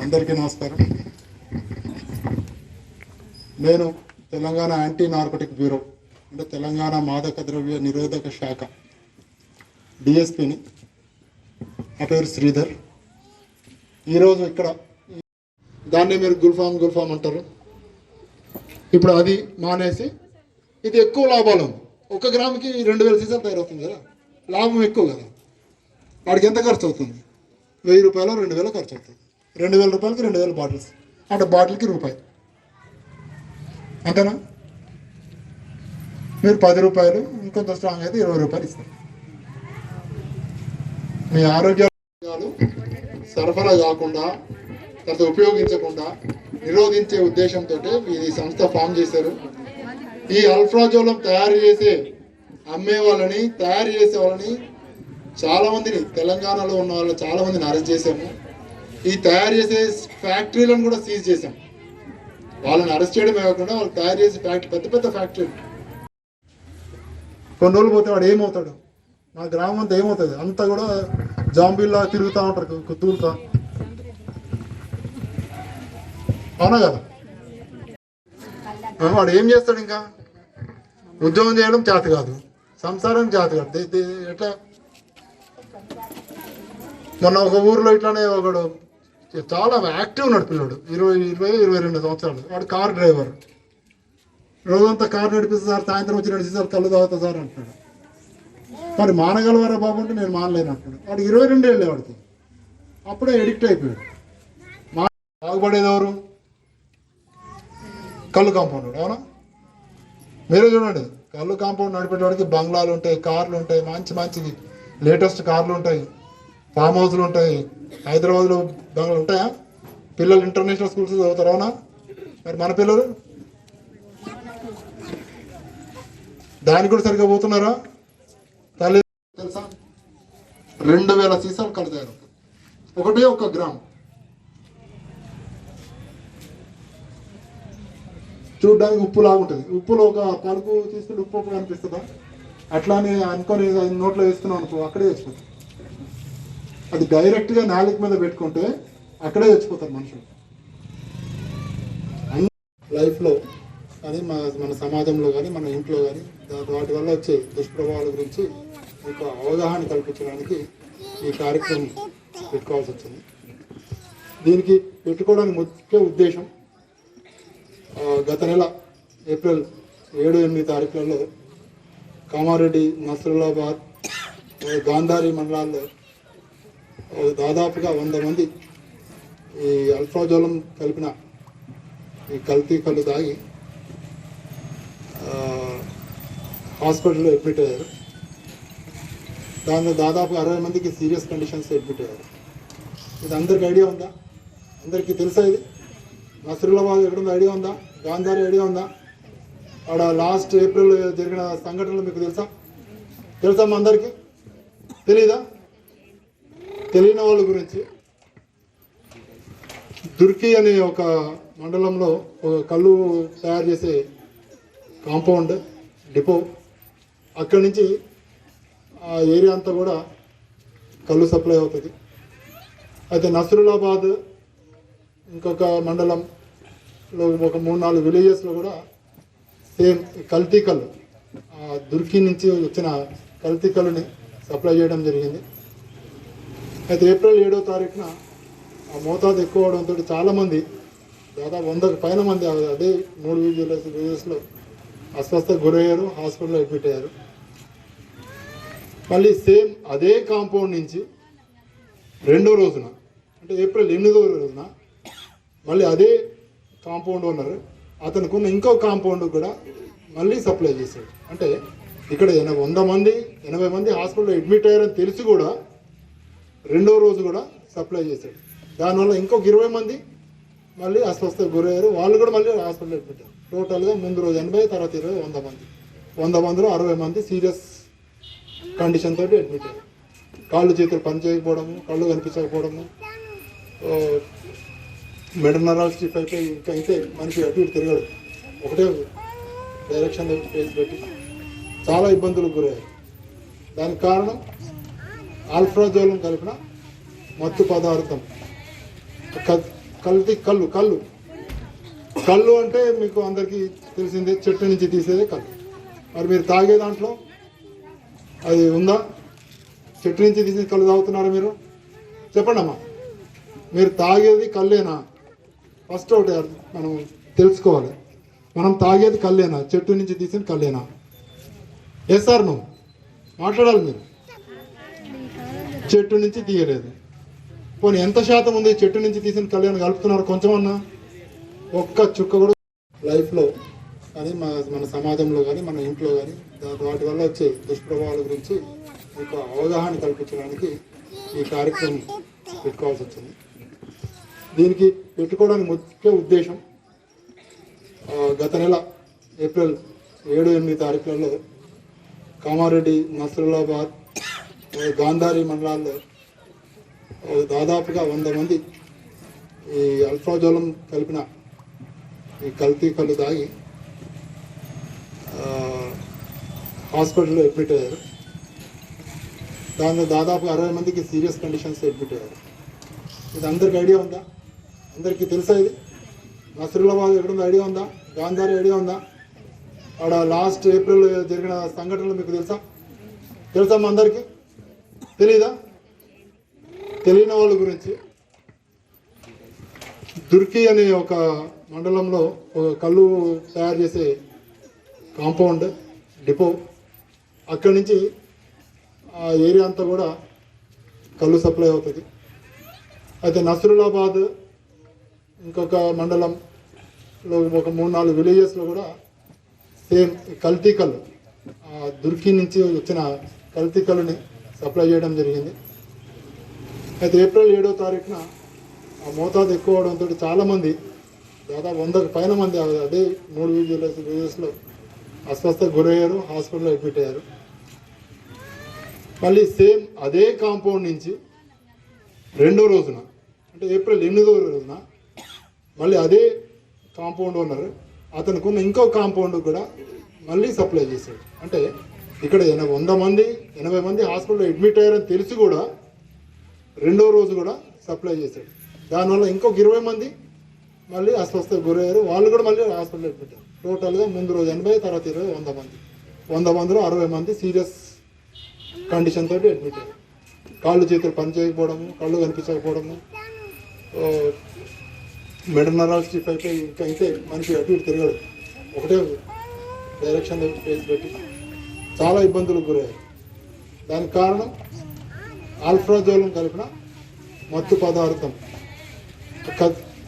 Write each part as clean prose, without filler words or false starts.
అందరికీ నమస్కారం. నేను తెలంగాణ యాంటీ నార్కోటిక్ బ్యూరో అంటే తెలంగాణ మాదక ద్రవ్య నిరోధక శాఖ డిఎస్పిని. నా పేరు శ్రీధర్. ఈరోజు ఇక్కడ దాన్ని మీరు గుల్ఫామ్ అంటారు. ఇప్పుడు అది మానేసి ఇది ఎక్కువ లాభాలు ఉంది. 1 గ్రాముకి 2000 సీసాలు తయారవుతుంది కదా, లాభం ఎక్కువ కదా. వాడికి ఎంత ఖర్చు అవుతుంది? 1000 రూపాయలు 2000 ఖర్చు అవుతుంది. 2000 రూపాయలకి 2000 బాటిల్స్ అంటే బాటిల్కి రూపాయి, అంతేనా? మీరు 10 రూపాయలు ఇంకొంత స్ట్రాంగ్ అయితే 20 రూపాయలు ఇస్తారు. మీ ఆరోగ్యాలు సరఫరా కాకుండా తర్వాత ఉపయోగించకుండా నిరోధించే ఉద్దేశంతో ఈ సంస్థ ఫామ్ చేశారు. ఈ అల్ఫ్రాజోలం తయారు చేసే అమ్మే వాళ్ళని తయారు చేసే వాళ్ళని చాలామందిని తెలంగాణలో ఉన్న వాళ్ళు చాలామందిని అరెస్ట్ చేశాము. ఈ తయారు చేసే ఫ్యాక్టరీలను కూడా సీజ్ చేశాం. వాళ్ళని అరెస్ట్ చేయడమే కాకుండా వాళ్ళు తయారు చేసే పెద్ద పెద్ద ఫ్యాక్టరీలు. కొన్ని రోజులు పోతే వాడు ఏమవుతాడు? మా గ్రామం అంతా ఏమవుతుంది? అంతా కూడా జాంబీల్లా తిరుగుతూ ఉంటారు, తూలుతా. అవునా కదా? వాడు ఏం చేస్తాడు? ఇంకా ఉద్యోగం చేయడం చేత కాదు, సంసారం చేత కాదు. ఎట్లా? మొన్న ఒక ఊర్లో ఇట్లానే ఒకడు చాలా యాక్టివ్ ఉన్నాడు పిల్లడు, 22 సంవత్సరాలు. వాడు కార్ డ్రైవర్. రోజంతా కారు నడిపిస్తే సార్, సాయంత్రం వచ్చి నడిపిస్తారు, కళ్ళు తాగుతా సార్ అంటున్నాడు. మరి మానగలవారా బాబు అంటే నేను మానలేను అంటున్నాడు. వాడు 22 ఏళ్ళే వాడికి. అప్పుడే ఎడిక్ట్ అయిపోయాడు. బాగుపడేది ఎవరు? కళ్ళు కాంపౌండ్. అవునా? మీరే చూడండి, కళ్ళు కాంపౌండ్ నడిపేవాడికి బంగ్లాలు ఉంటాయి, కార్లు ఉంటాయి, మంచి మంచి లేటెస్ట్ కార్లు ఉంటాయి, ఫామ్ హౌస్లు ఉంటాయి. హైదరాబాద్లో బంగ్లాలు ఉంటాయా? పిల్లలు ఇంటర్నేషనల్ స్కూల్స్ చదువుతారు. అవునా? మరి మన పిల్లలు దానికి కూడా సరిగ్గా పోతున్నారా? తల్లి తెలుసా? 2000 సీసాలు కళ్ళు తయారవుతాయి. 1 గ్రామ్. చూడడానికి ఉప్పు లాగుంటుంది. ఉప్పులో ఒక పలుకు తీసుకుంటే ఉప్పు కనిపిస్తుందా? అట్లానే అనుకొని నోట్లో వేస్తున్నాం అనుకో, అక్కడే చచ్చిపోతుంది. అది డైరెక్ట్గా నాలుగు మీద పెట్టుకుంటే అక్కడే చచ్చిపోతారు మనుషులు. లైఫ్లో కానీ మన సమాజంలో కానీ మన ఇంట్లో కానీ వాటి వల్ల వచ్చే దుష్ప్రభావాల గురించి మీకు అవగాహన కల్పించడానికి ఈ కార్యక్రమం పెట్టుకోవాల్సి వచ్చింది. దీనికి పెట్టుకోవడానికి ముఖ్య ఉద్దేశం, గత నెల ఏప్రిల్ 7-8 తారీఖులలో కామారెడ్డి, నస్రుల్లాబాద్, గాంధారి మండలాల్లో దాదాపుగా 100 మంది ఈ అల్ఫ్రాజోలం కలిపిన ఈ కల్తీ కళ్ళు తాగి హాస్పిటల్లో అడ్మిట్ అయ్యారు. దానిలో దాదాపు 60 మందికి సీరియస్ కండిషన్స్ అడ్మిట్ అయ్యారు. ఇది అందరికి ఐడియా ఉందా? అందరికీ తెలుసా? ఇది నస్రుల్లాబాద్ ఎక్కడుందో ఐడియా ఉందా? గాంధారి ఐడియా ఉందా? ఆడ లాస్ట్ ఏప్రిల్ జరిగిన సంఘటనలు మీకు తెలుసా? మా అందరికీ తెలీదా? తెలియని వాళ్ళ గురించి, దుర్కి అనే ఒక మండలంలో ఒక కళ్ళు తయారు చేసే కాంపౌండ్ డిపో, అక్కడి నుంచి ఆ ఏరియా అంతా కూడా కళ్ళు సప్లై అవుతుంది. అయితే నస్రుల్లాబాద్ ఇంకొక మండలంలో ఒక 3-4 విలేజెస్లో కూడా సేమ్ కల్తీ కళ్ళు, దుర్కి నుంచి వచ్చిన కల్తీ కళ్ళుని సప్లై చేయడం జరిగింది. అయితే ఏప్రిల్ 7వ తారీఖున ఆ మోతాదు ఎక్కువ అవడంతో చాలామంది, దాదాపు 100కి పైన మంది అదే 3 విలేజెస్లో అస్వస్థకు గురయ్యారు, హాస్పిటల్లో అడ్మిట్ అయ్యారు. మళ్ళీ సేమ్ అదే కాంపౌండ్ నుంచి 2వ రోజున అంటే ఏప్రిల్ 8వ రోజున మళ్ళీ అదే కాంపౌండ్ ఓనర్ అతనికి ఉన్న ఇంకో కాంపౌండ్ కూడా మళ్ళీ సప్లై చేశాడు. అంటే ఇక్కడ 80 మంది హాస్పిటల్లో అడ్మిట్ అయ్యారని తెలిసి కూడా 2వ రోజు కూడా సప్లై చేశాడు. దానివల్ల ఇంకొక 20 మంది మళ్ళీ అస్వస్థకు గురయ్యారు. వాళ్ళు కూడా మళ్ళీ హాస్పిటల్లో అడ్మిట్ అయ్యారు. టోటల్గా ముందు రోజు 80, తర్వాత 20, 100 మంది. 100 మందిలో 60 మంది సీరియస్ కండిషన్ తోటి అడ్మిట్ అయ్యారు. కాళ్ళు చేతులు పని చేయకపోవడము, కళ్ళు కనిపించకపోవడము, మెడ నరాలు స్టిఫ్ అయిపోయి ఇంకా అయితే మనిషి అటు ఇటు తిరగడు, ఒకటే డైరెక్షన్లో ఫేస్ పెట్టి చాలా ఇబ్బందులకు గురయ్యారు. దానికి కారణం ఆల్ఫ్రాజోలం కలిపిన మత్తు పదార్థం కల్తీ కళ్ళు కళ్ళు కళ్ళు అంటే మీకు అందరికీ తెలిసిందే, చెట్టు నుంచి తీసేదే కళ్ళు. మరి మీరు తాగే దాంట్లో అది ఉందా? చెట్టు నుంచి తీసి కళ్ళు తాగుతున్నారా మీరు? చెప్పండి అమ్మా, మీరు తాగేది కళ్ళేనా? ఫస్ట్ ఒకటి మనం తెలుసుకోవాలి, మనం తాగేది కళ్ళేనా? చెట్టు నుంచి తీసిన కళ్ళేనా? ఎస్ సార్, నువ్వు మాట్లాడాలి. మీరు చెట్టు నుంచి తీయలేదు. పోనీ ఎంత శాతం ఉంది చెట్టు నుంచి తీసిన కళ్యాణం కలుపుతున్నారు? కొంచెం అన్నా, ఒక్క చుక్క కూడా. లైఫ్లో కానీ మన సమాజంలో కానీ మన ఇంట్లో కానీ వాటి వల్ల వచ్చే దుష్ప్రభావాల గురించి మీకు అవగాహన కల్పించడానికి ఈ కార్యక్రమం పెట్టుకోవాల్సి వచ్చింది. దీనికి పెట్టుకోవడానికి ముఖ్య ఉద్దేశం, గత నెల ఏప్రిల్ 7-8 తారీఖులలో కామారెడ్డి, నస్రుల్లాబాద్, గాంధారి మండలాల్లో దాదాపుగా 100 మంది ఈ అల్ఫాజోలం కలిపిన ఈ కల్తీ కళ్ళు తాగి హాస్పిటల్లో అడ్మిట్ అయ్యారు. దానిలో దాదాపు 60 మందికి సీరియస్ కండిషన్స్ అడ్మిట్ అయ్యారు. ఇది అందరికి ఐడియా ఉందా? అందరికీ తెలుసా? ఇది నస్రుల్లాబాద్ ఎక్కడుందో ఐడియా ఉందా? గాంధారి ఐడియా ఉందా? ఆడ లాస్ట్ ఏప్రిల్ జరిగిన సంఘటనలు మీకు తెలుసా? మా అందరికీ తెలీదా? తెలియని వాళ్ళ గురించి, దుర్కి అనే ఒక మండలంలో ఒక కళ్ళు తయారు చేసే కాంపౌండ్ డిపో, అక్కడి నుంచి ఆ ఏరియా అంతా కూడా కళ్ళు సప్లై అవుతుంది. అయితే నస్రుల్లాబాద్ ఇంకొక మండలంలో ఒక 3-4 విలేజెస్లో కూడా సేమ్ కల్తీ కళ్ళు, దుర్కి నుంచి వచ్చిన కల్తీ కళ్ళుని సప్లై చేయడం జరిగింది. అయితే ఏప్రిల్ 7వ తారీఖున ఆ మోతాదు ఎక్కువ అవడంతో చాలామంది, దాదాపు 100కు పైన మంది అదే 3 విలేజెస్లో అస్వస్థకు గురయ్యారు, హాస్పిటల్లో అడ్మిట్ అయ్యారు. మళ్ళీ సేమ్ అదే కాంపౌండ్ నుంచి 2వ రోజున, అంటే ఏప్రిల్ 8వ రోజున మళ్ళీ అదే కాంపౌండ్ ఓనర్ అతనికి ఉన్న ఇంకో కాంపౌండ్ కూడా మళ్ళీ సప్లై చేశాడు. అంటే ఇక్కడ 80 మంది హాస్పిటల్లో అడ్మిట్ అయ్యారని తెలిసి కూడా 2వ రోజు కూడా సప్లై చేశాడు. దానివల్ల ఇంకొక 20 మంది మళ్ళీ అస్వస్థకు గురయ్యారు, వాళ్ళు కూడా మళ్ళీ హాస్పిటల్లో అడ్మిట్ అయ్యారు. టోటల్గా ముందు రోజు 80, తర్వాత 20, 100 మంది. 100 మందిలో 60 మంది సీరియస్ కండిషన్ తోటి అడ్మిట్ అయ్యారు. కాళ్ళు చేతులు పని చేయకపోవడము, కళ్ళు కనిపించకపోవడము, మెడ నరాలు స్టిఫ్ అయిపోయి ఇంకా అయితే మనిషి అటు ఇటు తిరగడు, ఒకటే డైరెక్షన్ ఫేస్ పెట్టి చాలా ఇబ్బందులకు గురయ్యారు. దానికి కారణం ఆల్ఫ్రాజోలం కలిపిన మత్తు పదార్థం,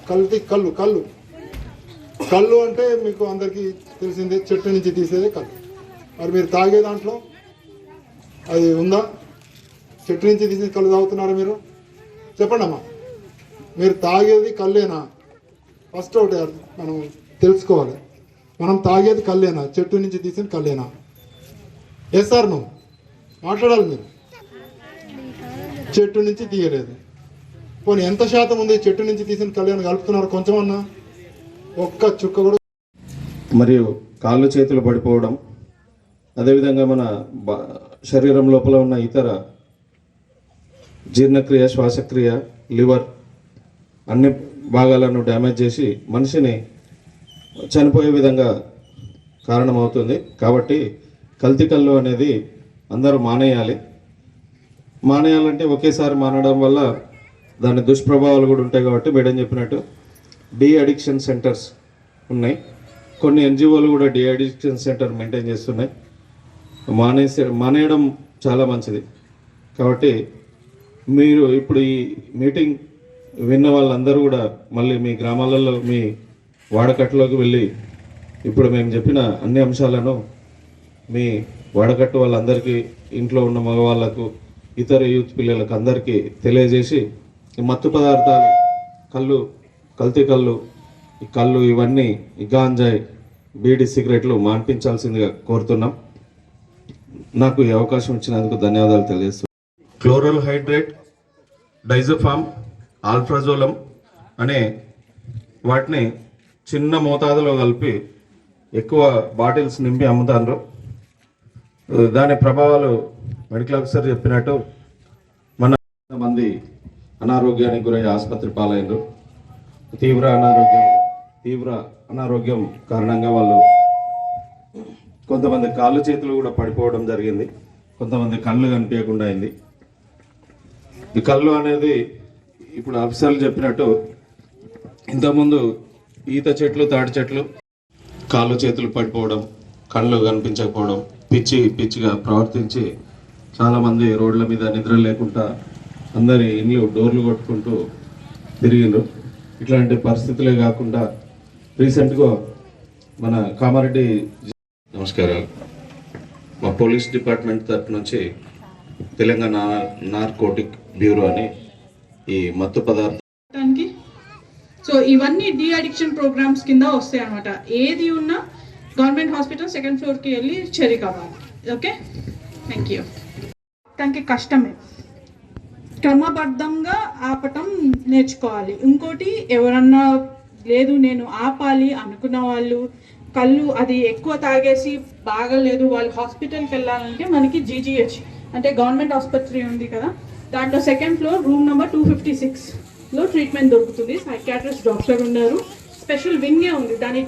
కల్తీ కళ్ళు కళ్ళు కళ్ళు అంటే మీకు అందరికీ తెలిసిందే, చెట్టు నుంచి తీసేదే కళ్ళు. మరి మీరు తాగే దాంట్లో అది ఉందా? చెట్టు నుంచి తీసి కళ్ళు తాగుతున్నారా మీరు? చెప్పండి అమ్మా, మీరు తాగేది కళ్ళేనా? ఫస్ట్ ఒకటి మనం తెలుసుకోవాలి, మనం తాగేది కళ్ళేనా? చెట్టు నుంచి తీసిన కళ్ళేనా? ఎస్ సార్, నువ్వు మాట్లాడాలి. మీరు చెట్టు నుంచి తీయలేదు. పోనీ ఎంత శాతం ఉంది చెట్టు నుంచి తీసిన కళ్యాణం కలుపుతున్నారు? కొంచెం అన్నా, ఒక్క చుక్క కూడా. మరియు కాళ్ళు చేతులు పడిపోవడం, అదేవిధంగా మన శరీరం లోపల ఉన్న ఇతర జీర్ణక్రియ, శ్వాసక్రియ, లివర్ అన్ని భాగాలను డ్యామేజ్ చేసి మనిషిని చనిపోయే విధంగా కారణమవుతుంది. కాబట్టి కల్తీ కళ్ళు అనేది అందరూ మానేయాలంటే ఒకేసారి మానడం వల్ల దాని దుష్ప్రభావాలు కూడా ఉంటాయి. కాబట్టి మేడం చెప్పినట్టు డీ అడిక్షన్ సెంటర్స్ ఉన్నాయి, కొన్ని ఎన్జిఓలు కూడా డీ అడిక్షన్ సెంటర్ మెయింటైన్ చేస్తున్నాయి. మానేయడం చాలా మంచిది. కాబట్టి మీరు ఇప్పుడు ఈ మీటింగ్ విన్న వాళ్ళందరూ కూడా మళ్ళీ మీ గ్రామాలలో మీ వాడకట్టులోకి వెళ్ళి ఇప్పుడు మేము చెప్పిన అన్ని అంశాలను మీ వాడకట్టు వాళ్ళందరికీ, ఇంట్లో ఉన్న మగవాళ్ళకు, ఇతర యూత్ పిల్లలకు అందరికీ తెలియజేసి ఈ మత్తు పదార్థాలు, కల్తీ కళ్ళు ఇవన్నీ, ఈ గాంజాయి, బీడీ, సిగరెట్లు మాన్పించాల్సిందిగా కోరుతున్నాం. నాకు ఈ అవకాశం ఇచ్చినందుకు ధన్యవాదాలు తెలియజేస్తున్నాను. క్లోరల్ హైడ్రేట్, డైజోఫామ్, ఆల్ఫ్రాజోలం అనే వాటిని చిన్న మోతాదులో కలిపి ఎక్కువ బాటిల్స్ నింపి అమ్ముతారు. దాని ప్రభావాలు మెడికల్ ఆఫీసర్ చెప్పినట్టు మంది అనారోగ్యానికి గురై ఆసుపత్రి పాలైనరు. తీవ్ర అనారోగ్యం కారణంగా వాళ్ళు కొంతమంది కాళ్ళు చేతులు కూడా పడిపోవడం జరిగింది, కొంతమంది కళ్ళు కనిపించకుండా అయింది. ఈ కళ్ళు అనేది ఇప్పుడు ఆఫీసర్లు చెప్పినట్టు ఇంతకుముందు ఈత చెట్లు, తాటి చెట్లు, కాళ్ళు చేతులు పడిపోవడం, కళ్ళు కనిపించకపోవడం, పిచ్చిగా ప్రవర్తించి చాలామంది రోడ్ల మీద నిద్ర లేకుండా అందరి ఇండ్లు డోర్లు కొట్టుకుంటూ తిరిగిండ్రు. ఇట్లాంటి పరిస్థితులే కాకుండా రీసెంట్గా మన కామారెడ్డి, నమస్కారాలు, మా పోలీస్ డిపార్ట్మెంట్ తరఫు నుంచి తెలంగాణ నార్కోటిక్ బ్యూరో అని ఈ మత్తు పదార్థానికి, సో ఇవన్నీ డి అడిక్షన్ ప్రోగ్రామ్స్ కింద వస్తాయి అన్నమాట. ఏది ఉన్నా గవర్నమెంట్ హాస్పిటల్ 2nd ఫ్లోర్కి వెళ్ళి చేరిక అవ్వాలి. Okay, thank you. దానికి కష్టమే, క్రమబద్ధంగా ఆపటం నేర్చుకోవాలి. ఇంకోటి, ఎవరన్నా లేదు నేను ఆపాలి అనుకున్న వాళ్ళు, కళ్ళు అది ఎక్కువ తాగేసి బాగలేదు, వాళ్ళు హాస్పిటల్కి వెళ్ళాలంటే మనకి జీజీహెచ్ అంటే గవర్నమెంట్ ఆసుపత్రి ఉంది కదా, దాంట్లో 2nd ఫ్లోర్ రూమ్ నెంబర్ 256లో ట్రీట్మెంట్ దొరుకుతుంది. సైకియాట్రిస్ట్ డాక్టర్ ఉన్నారు, స్పెషల్ వింగే ఉంది. దాని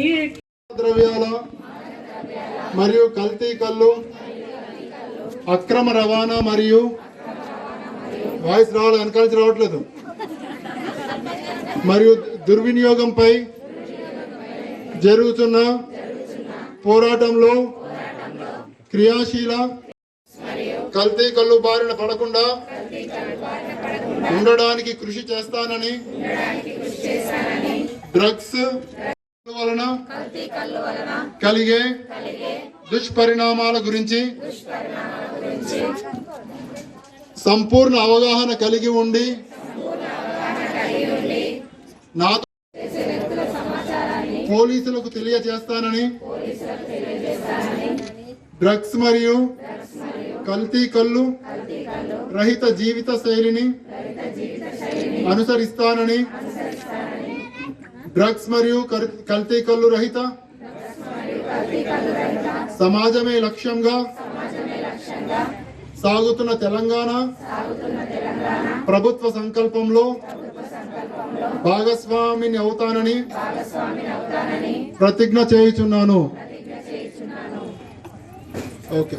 ద్రవ్యాల మరియు కల్తీ కళ్ళు, అక్రమ రవాణా మరియు వాయిస్ వెనకాల్చి రావట్లేదు, మరియు దుర్వినియోగంపై జరుగుతున్న పోరాటంలో క్రియాశీల, కల్తీ కళ్ళు బారిన పడకుండా ఉండడానికి కృషి చేస్తానని, డ్రగ్స్ వలన కలిగే దుష్పరిణామాల గురించి సంపూర్ణ అవగాహన కలిగి ఉండి నాతో పోలీసులకు తెలియజేస్తానని, డ్రగ్స్ మరియు కల్తీ కళ్ళు రహిత జీవిత శైలిని అనుసరిస్తానని, డ్రగ్స్ మరియు కల్తీ కళ్ళు రహిత సమాజమే లక్ష్యంగా సాగుతున్న తెలంగాణ ప్రభుత్వ సంకల్పంలో భాగస్వామిని అవుతానని ప్రతిజ్ఞ చేయుచున్నాను. ఓకే.